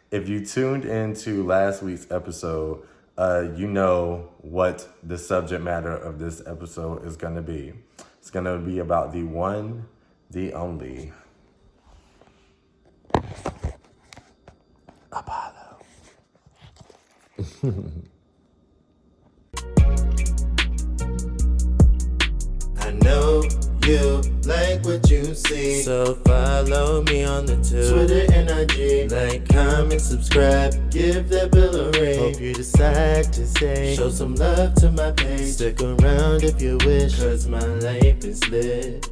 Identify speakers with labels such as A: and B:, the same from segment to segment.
A: If you tuned into last week's episode, you know what the subject matter of this episode is going to be. It's going to be about the one, the only Apollo.
B: I know you like what you see, so follow me on the Twitter and IG. Like, comment, subscribe, give that bell a ring. Hope you decide to say, show some love to my page. Stick around if you wish, cause my life is lit.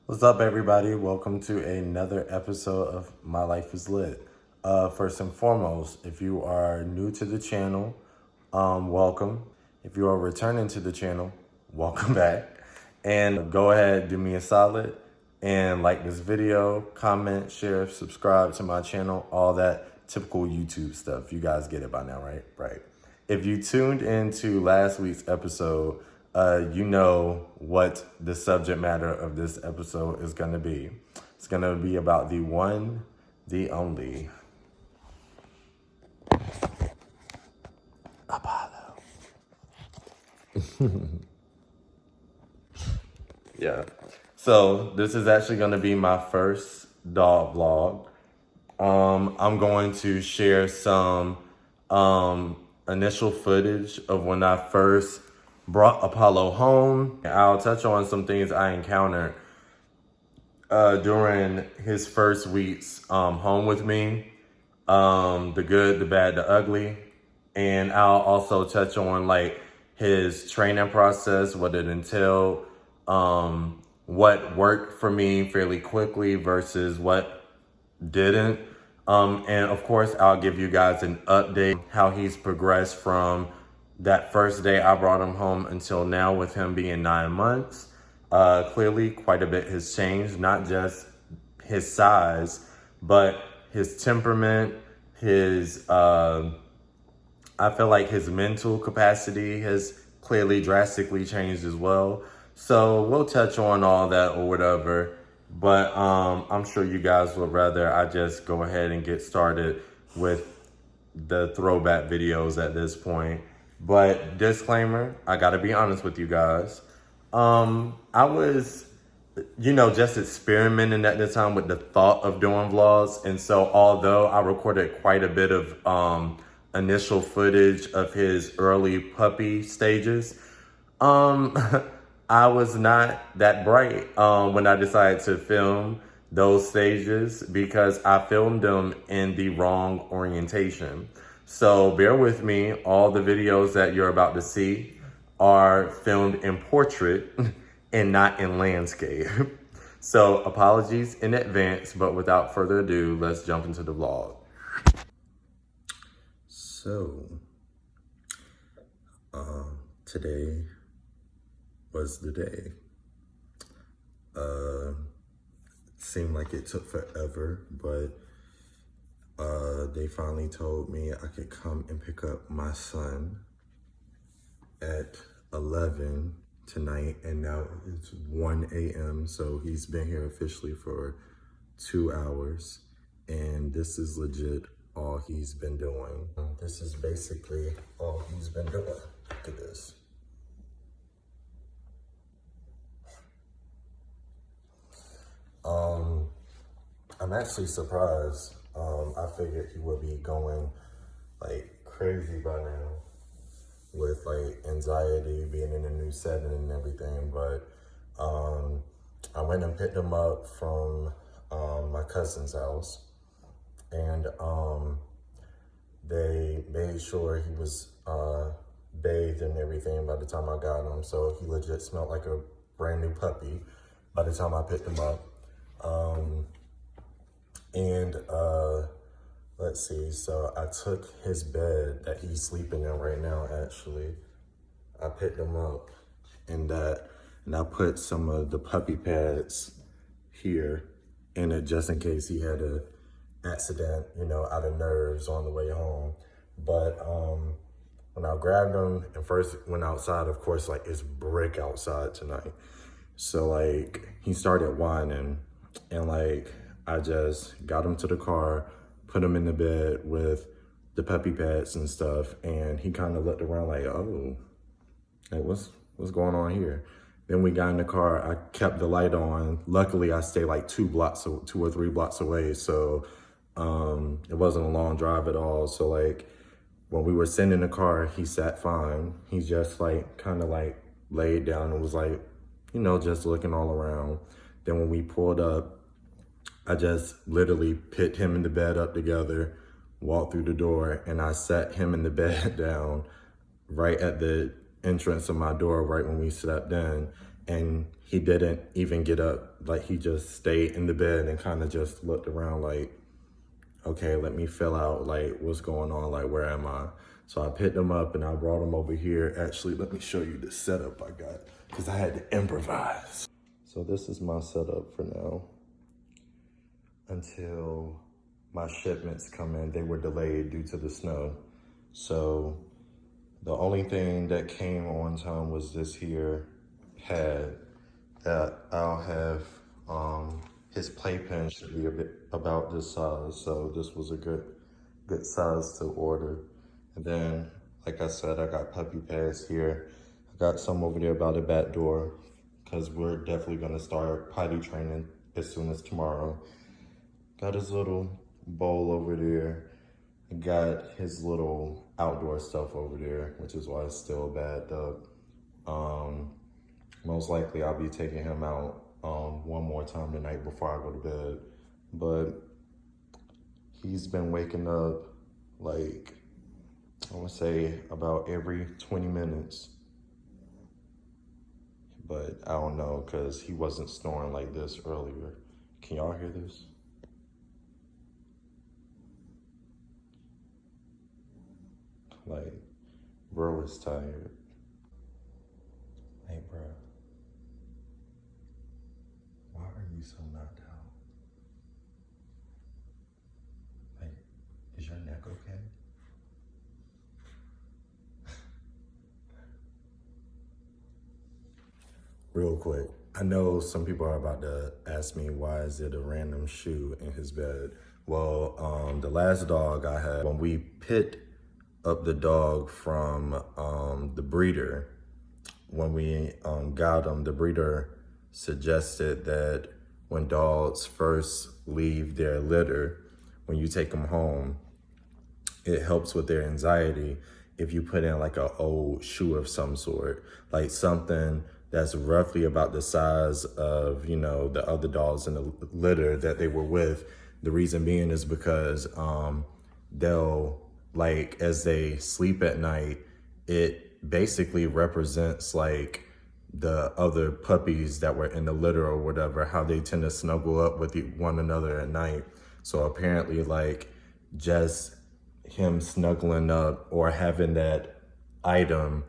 A: What's up, everybody? Welcome to another episode of My Life is Lit. First and foremost, if you are new to the channel, welcome. If you are returning to the channel, welcome back. And go ahead, do me a solid and like this video, comment, share, subscribe to my channel, all that typical YouTube stuff. You guys get it by now, right? Right. If you tuned into last week's episode, you know what the subject matter of this episode is going to be. It's going to be about the one, the only Apollo. Yeah. So this is actually going to be my first dog vlog. I'm going to share some initial footage of when I first brought Apollo home. I'll touch on some things I encountered during his first weeks home with me. The good, the bad, the ugly. And I'll also touch on like his training process, what it entailed, what worked for me fairly quickly versus what didn't. And of course, I'll give you guys an update how he's progressed from that first day I brought him home until now, with him being 9 months. Clearly, quite a bit has changed, not just his size, but his temperament, I feel like his mental capacity has clearly drastically changed as well. So we'll touch on all that or whatever, but I'm sure you guys would rather I just go ahead and get started with the throwback videos at this point. But disclaimer, I gotta be honest with you guys. I was, just experimenting at the time with the thought of doing vlogs. And so although I recorded quite a bit of initial footage of his early puppy stages, I was not that bright when I decided to film those stages because I filmed them in the wrong orientation. So bear with me, all the videos that you're about to see are filmed in portrait and not in landscape. So apologies in advance, but without further ado, let's jump into the vlog. So, today was the day. Seemed like it took forever, but they finally told me I could come and pick up my son at 11 tonight, and now it's 1 a.m. So he's been here officially for 2 hours, and this is legit all he's been doing. This is basically all he's been doing. Look at this. I'm actually surprised. I figured he would be going like crazy by now with like anxiety, being in a new setting and everything. But I went and picked him up from my cousin's house, and they made sure he was bathed and everything by the time I got him. So he legit smelled like a brand new puppy by the time I picked him up. Let's see, so I took his bed that he's sleeping in right now, actually. I picked him up and I put some of the puppy pads here in it just in case he had a accident, out of nerves on the way home. But when I grabbed him and first went outside, of course, like it's brick outside tonight. So like he started whining And like, I just got him to the car, put him in the bed with the puppy pads and stuff. And he kind of looked around like, oh, like what's going on here? Then we got in the car, I kept the light on. Luckily I stay like 2 or 3 blocks away. So it wasn't a long drive at all. So like when we were sitting in the car, he sat fine. He just like kind of like laid down and was like, you know, just looking all around. Then when we pulled up, I just literally put him in the bed up together, walked through the door, and I sat him in the bed down right at the entrance of my door right when we stepped in. And he didn't even get up. Like, he just stayed in the bed and kind of just looked around like, okay, let me fill out like what's going on, like where am I? So I picked him up and I brought him over here. Actually, let me show you the setup I got because I had to improvise. So this is my setup for now until my shipments come in. They were delayed due to the snow. So the only thing that came on time was this here pad that I'll have. His playpen should be about this size, so this was a good size to order. And then, like I said, I got puppy pads here. I got some over there by the back door because we're definitely gonna start potty training as soon as tomorrow. Got his little bowl over there. I got his little outdoor stuff over there, which is why it's still bagged up. Most likely I'll be taking him out one more time tonight before I go to bed. But he's been waking up like, I would say about every 20 minutes. But I don't know, because he wasn't snoring like this earlier. Can y'all hear this? Like, bro is tired. Hey, bro. Why are you so knocked out? Like, is your neck okay? Real quick, I know some people are about to ask me why is it a random shoe in his bed? Well, the last dog I had, when we picked up the dog from the breeder, when we got him, the breeder suggested that when dogs first leave their litter, when you take them home, it helps with their anxiety if you put in like an old shoe of some sort, like something that's roughly about the size of, you know, the other dogs in the litter that they were with. The reason being is because they'll, like, as they sleep at night, it basically represents like the other puppies that were in the litter or whatever, how they tend to snuggle up with one another at night. So apparently, like, just him snuggling up or having that item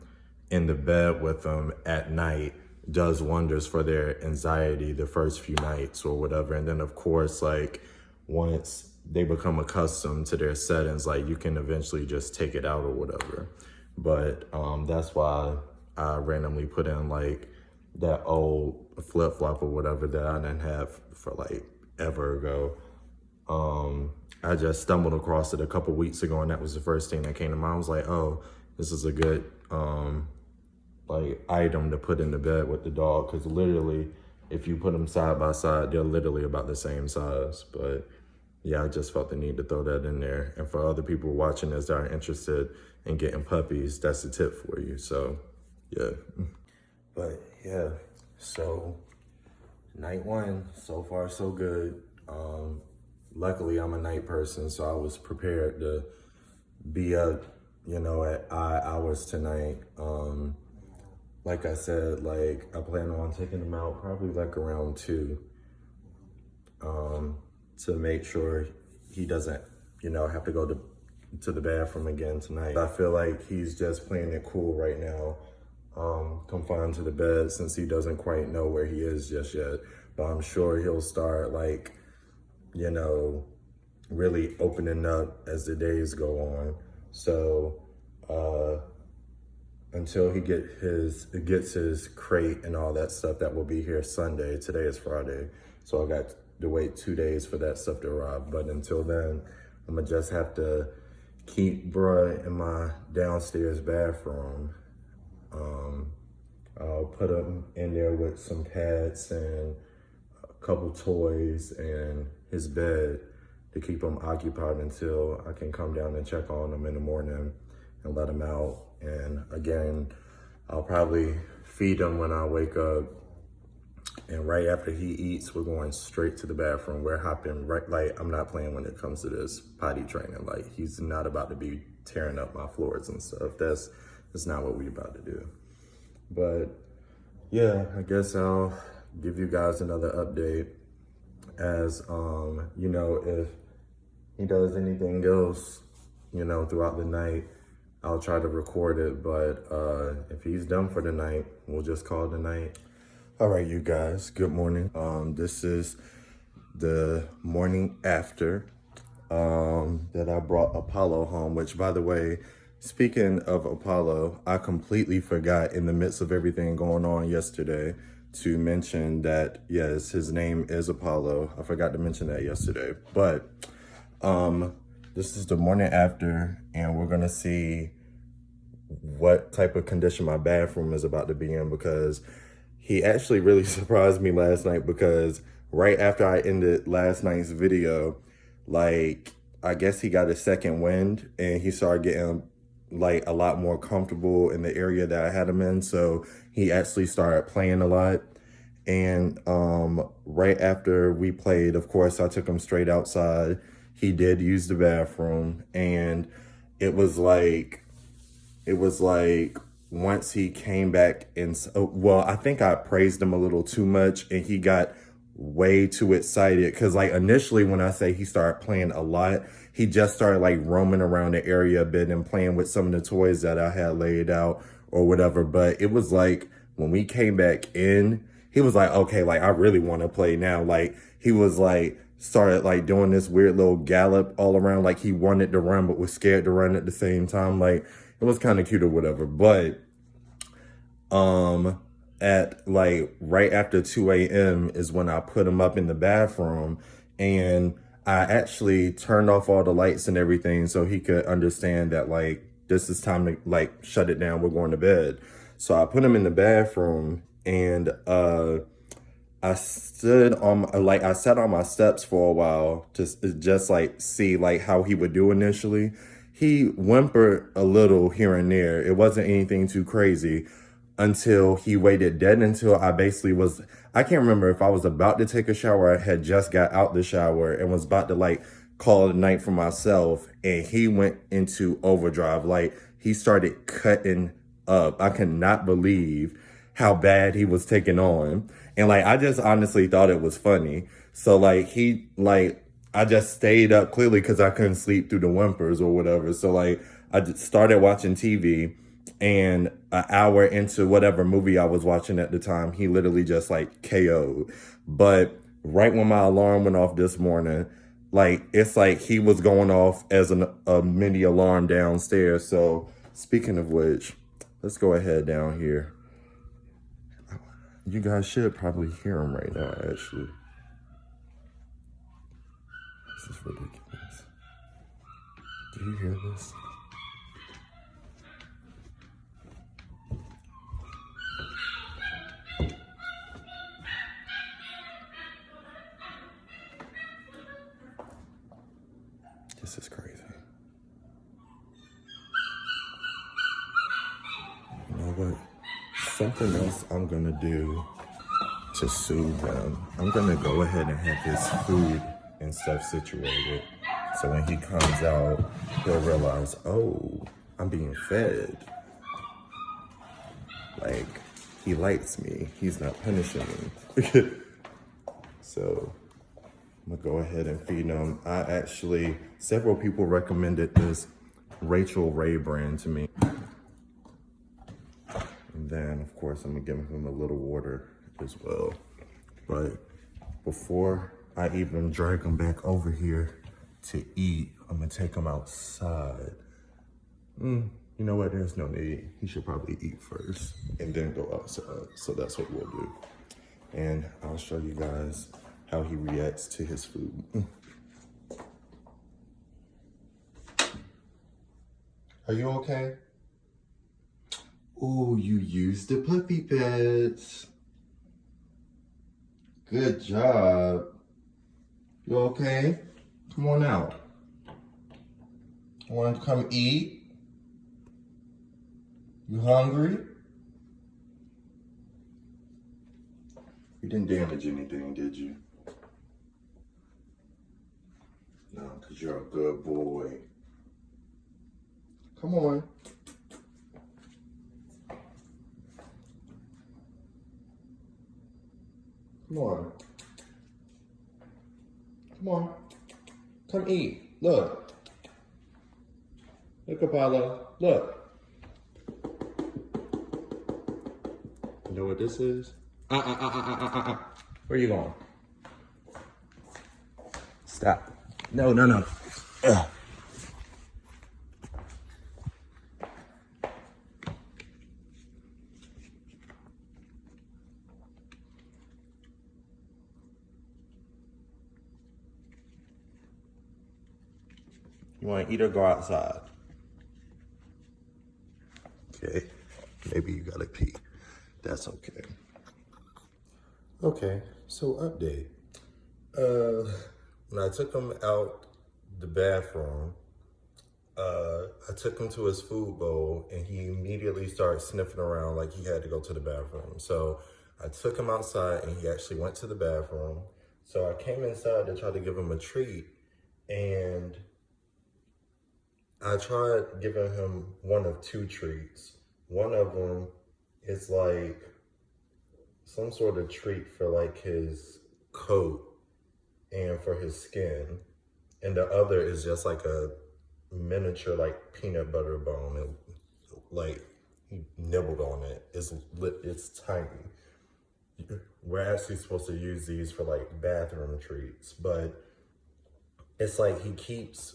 A: in the bed with them at night does wonders for their anxiety the first few nights or whatever. And then of course, like, once they become accustomed to their settings, like, you can eventually just take it out or whatever. But that's why I randomly put in like that old flip flop or whatever that I didn't have for like ever ago. I just stumbled across it a couple weeks ago, and that was the first thing that came to mind. I was like, oh, this is a good like item to put in the bed with the dog, because literally if you put them side by side, they're literally about the same size. But yeah, I just felt the need to throw that in there. And for other people watching this that are interested in getting puppies, that's a tip for you. So yeah. But yeah, so night one, so far so good. Luckily I'm a night person, so I was prepared to be up, you know, at odd hours tonight. Like I said, like, I plan on taking him out probably like around 2, to make sure he doesn't, you know, have to go to the bathroom again tonight. I feel like he's just playing it cool right now, confined to the bed, since he doesn't quite know where he is just yet. But I'm sure he'll start, like, you know, really opening up as the days go on. So until he gets his crate and all that stuff, that will be here Sunday. Today is Friday. So I got to wait 2 days for that stuff to arrive. But until then, I'm gonna just have to keep bruh in my downstairs bathroom. I'll put him in there with some cats and a couple toys and his bed to keep him occupied until I can come down and check on him in the morning and let him out. And again, I'll probably feed him when I wake up. And right after he eats, we're going straight to the bathroom. We're hopping right, like, I'm not playing when it comes to this potty training. Like, he's not about to be tearing up my floors and stuff. That's not what we're about to do. But yeah, I guess I'll give you guys another update as, you know, if he does anything else, you know, throughout the night, I'll try to record it. But if he's done for the night, we'll just call it a night. All right, you guys, good morning. This is the morning after that I brought Apollo home, which, by the way, speaking of Apollo, I completely forgot in the midst of everything going on yesterday to mention that, yes, his name is Apollo. I forgot to mention that yesterday. But this is the morning after, and we're going to see what type of condition my bathroom is about to be in, because he actually really surprised me last night, because right after I ended last night's video, like, I guess he got a second wind and he started getting like a lot more comfortable in the area that I had him in. So he actually started playing a lot. And right after we played, of course, I took him straight outside. He did use the bathroom, and it was like once he came back and, well, I think I praised him a little too much and he got way too excited. Cause like initially when I say he started playing a lot, he just started like roaming around the area a bit and playing with some of the toys that I had laid out or whatever. But it was like when we came back in, he was like, okay, like I really want to play now. Like he was like, started like doing this weird little gallop all around. Like he wanted to run, but was scared to run at the same time. Like it was kind of cute or whatever. But at like right after 2 a.m. is when I put him up in the bathroom, and I actually turned off all the lights and everything so he could understand that like this is time to like shut it down, we're going to bed. So I put him in the bathroom, and I sat on my steps for a while to just like see like how he would do initially. He whimpered a little here and there. It wasn't anything too crazy until he waited dead until I basically was, I can't remember if I was about to take a shower. I had just got out the shower and was about to like call it a night for myself. And he went into overdrive. Like he started cutting up. I could not believe how bad he was taking on. And like, I just honestly thought it was funny. So like I just stayed up clearly because I couldn't sleep through the whimpers or whatever. So like I just started watching TV, and an hour into whatever movie I was watching at the time, he literally just like KO'd. But right when my alarm went off this morning, like it's like he was going off as a mini alarm downstairs. So speaking of which, let's go ahead down here. You guys should probably hear him right now, actually. This is ridiculous. Do you hear this? This is crazy. You know what? Something else I'm gonna do to soothe him. I'm gonna go ahead and have his food and stuff situated, so when he comes out, he'll realize, oh, I'm being fed. Like, he likes me. He's not punishing me. So I'm gonna go ahead and feed him. Several people recommended this Rachel Ray brand to me. And then, of course, I'm gonna give him a little water as well. But before I even drag him back over here to eat, I'm gonna take him outside. You know what, there's no need. He should probably eat first and then go outside. So that's what we'll do. And I'll show you guys how he reacts to his food. Are you okay? Oh, you used the puppy pads. Good job. You okay? Come on out. You want to come eat? You hungry? You didn't damage anything, did you? No, because you're a good boy. Come on. Come on. Come on. Come eat. Look. Look, Apollo. Look. You know what this is? Where you going? Stop. No. Ugh. You want to eat or go outside? Okay. Maybe you gotta pee. That's okay. Okay, so update. When I took him out the bathroom, I took him to his food bowl and he immediately started sniffing around like he had to go to the bathroom. So I took him outside and he actually went to the bathroom. So I came inside to try to give him a treat, and I tried giving him one of two treats. One of them is like some sort of treat for like his coat and for his skin. And the other is just like a miniature like peanut butter bone. And like he nibbled on it. It's tiny. We're actually supposed to use these for like bathroom treats, but it's like he keeps,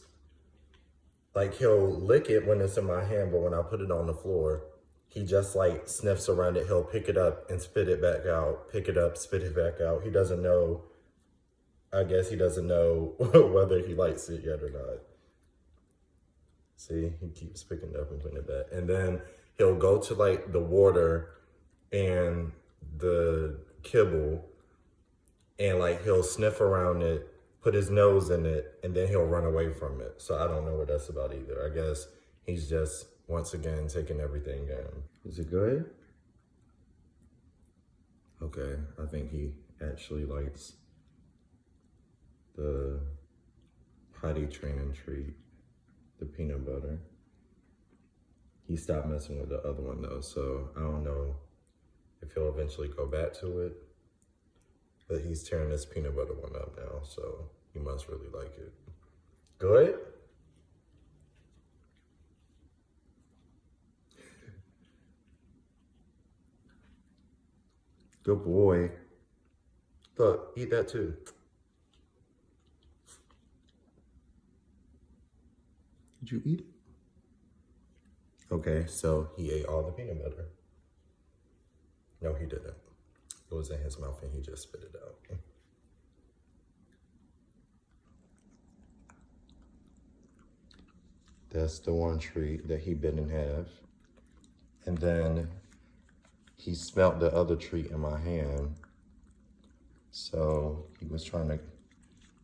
A: like he'll lick it when it's in my hand, but when I put it on the floor, he just like sniffs around it. He'll pick it up and spit it back out, pick it up, spit it back out. He doesn't know, I guess he doesn't know whether he likes it yet or not. See, he keeps picking it up and putting it back. And then he'll go to like the water and the kibble and like he'll sniff around it, put his nose in it, and then he'll run away from it. So I don't know what that's about either. I guess he's just, once again, taking everything in. Is it good? Okay, I think he actually likes the potty training treat, the peanut butter. He stopped messing with the other one though, so I don't know if he'll eventually go back to it. But he's tearing this peanut butter one up now, so he must really like it. Good? Good boy. Look, eat that too. Did you eat it? Okay, so he ate all the peanut butter. No, he didn't. It was in his mouth and he just spit it out. That's the one treat that he bit in half. And then he smelled the other treat in my hand. So he was trying to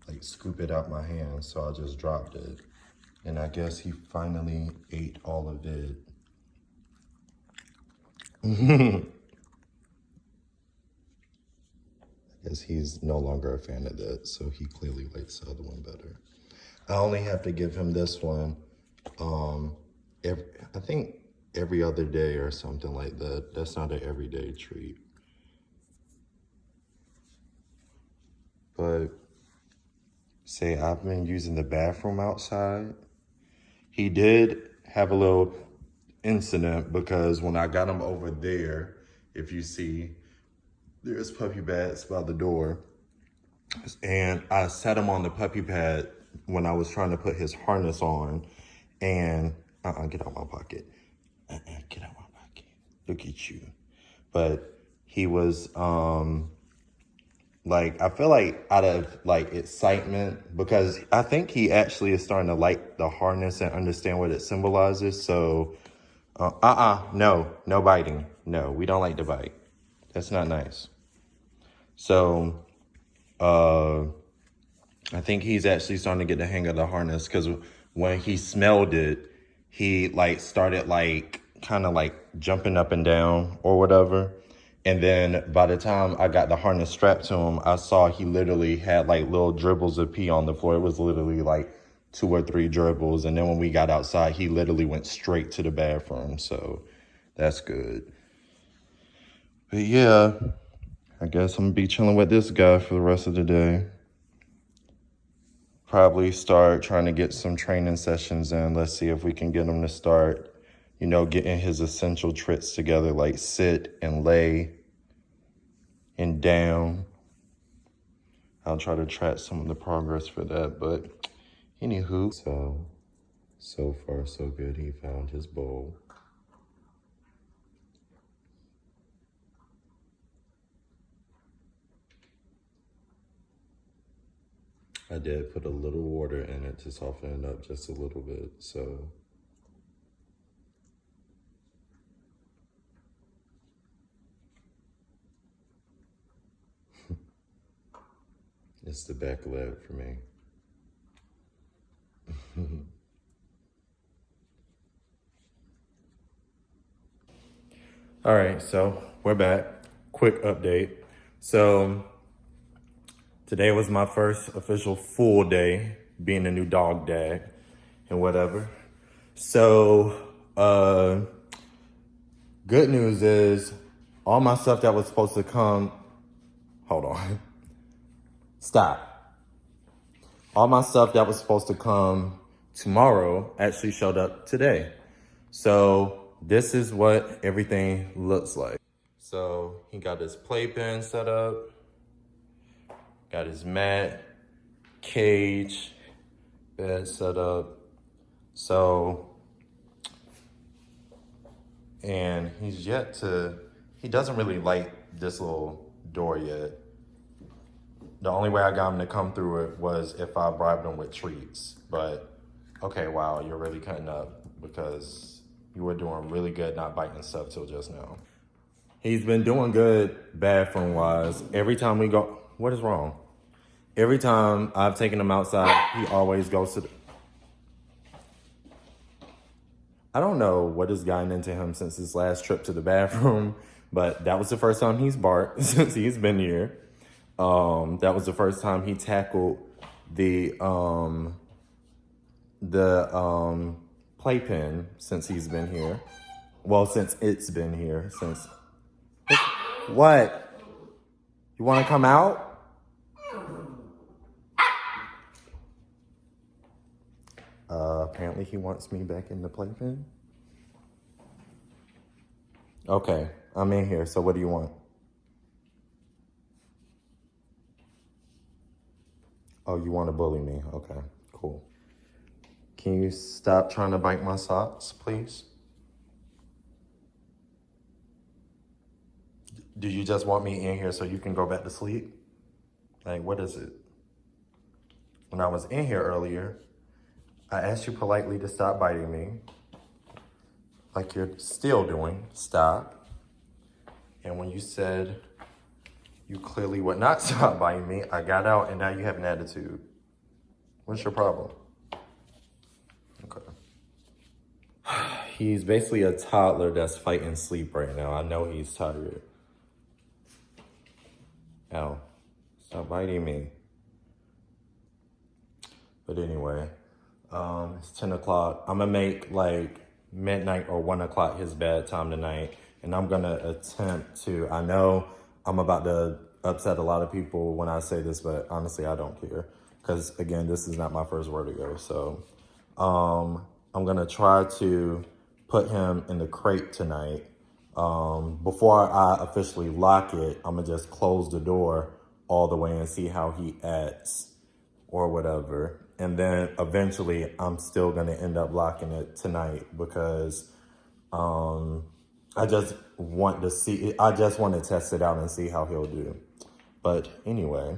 A: like scoop it out my hand, so I just dropped it. And I guess he finally ate all of it. I guess he's no longer a fan of that, so he clearly likes the other one better. I only have to give him this one, I think every other day or something like that. That's not an everyday treat. But say I've been using the bathroom outside. He did have a little incident because when I got him over there, if you see, there's puppy pads by the door. And I set him on the puppy pad when I was trying to put his harness on. And, get out my pocket. Get out my pocket. Look at you. But he was Like, I feel like out of like excitement, because I think he actually is starting to like the harness and understand what it symbolizes. So, no biting. No, we don't like to bite. That's not nice. So, I think he's actually starting to get the hang of the harness, because when he smelled it, he like started like kind of like jumping up and down or whatever. And then by the time I got the harness strapped to him, I saw he literally had like little dribbles of pee on the floor. It was literally like 2 or 3 dribbles. And then when we got outside, he literally went straight to the bathroom. So that's good. But yeah, I guess I'm gonna be chilling with this guy for the rest of the day. Probably start trying to get some training sessions in. Let's see if we can get him to start, getting his essential tricks together, like sit and lay and down. I'll try to track some of the progress for that, but anywho. So far so good. He found his bowl. I did put a little water in it to soften it up just a little bit, so. It's the back leg for me. All right, so we're back. Quick update. So today was my first official full day being a new dog dad and whatever. So good news is all my stuff that was supposed to come, hold on, stop. All my stuff that was supposed to come tomorrow actually showed up today. So this is what everything looks like. So he got his playpen set up, got his mat, cage, bed set up. So, and he doesn't really like this little door yet. The only way I got him to come through it was if I bribed him with treats. But, okay, wow, you're really cutting up, because you were doing really good not biting stuff till just now. He's been doing good bathroom-wise. Every time we go, what is wrong? Every time I've taken him outside, he always goes to the... I don't know what has gotten into him since his last trip to the bathroom, but that was the first time he's barked since he's been here. That was the first time he tackled the playpen since he's been here. Well, since it's been here. What? You want to come out? Apparently he wants me back in the playpen. Okay, I'm in here, so what do you want? Oh, you want to bully me? Okay, cool. Can you stop trying to bite my socks, please? Do you just want me in here so you can go back to sleep? Like, what is it? When I was in here earlier, I asked you politely to stop biting me. Like you're still doing. Stop. And when you said you clearly would not stop biting me, I got out and now you have an attitude. What's your problem? Okay. He's basically a toddler that's fighting sleep right now. I know he's tired. Ow. Stop biting me. But anyway, it's 10 o'clock. I'm gonna make like midnight or 1 o'clock his bedtime tonight. And I'm gonna attempt to, I know I'm about to upset a lot of people when I say this, but honestly, I don't care. Because again, this is not my first rodeo. So I'm gonna try to put him in the crate tonight. Before I officially lock it, I'm gonna just close the door all the way and see how he acts or whatever. And then eventually I'm still gonna end up locking it tonight because I just want to test it out and see how he'll do. But anyway,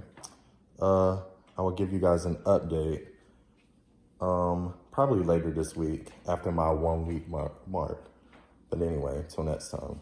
A: I will give you guys an update probably later this week after my 1 week mark. But anyway, till next time.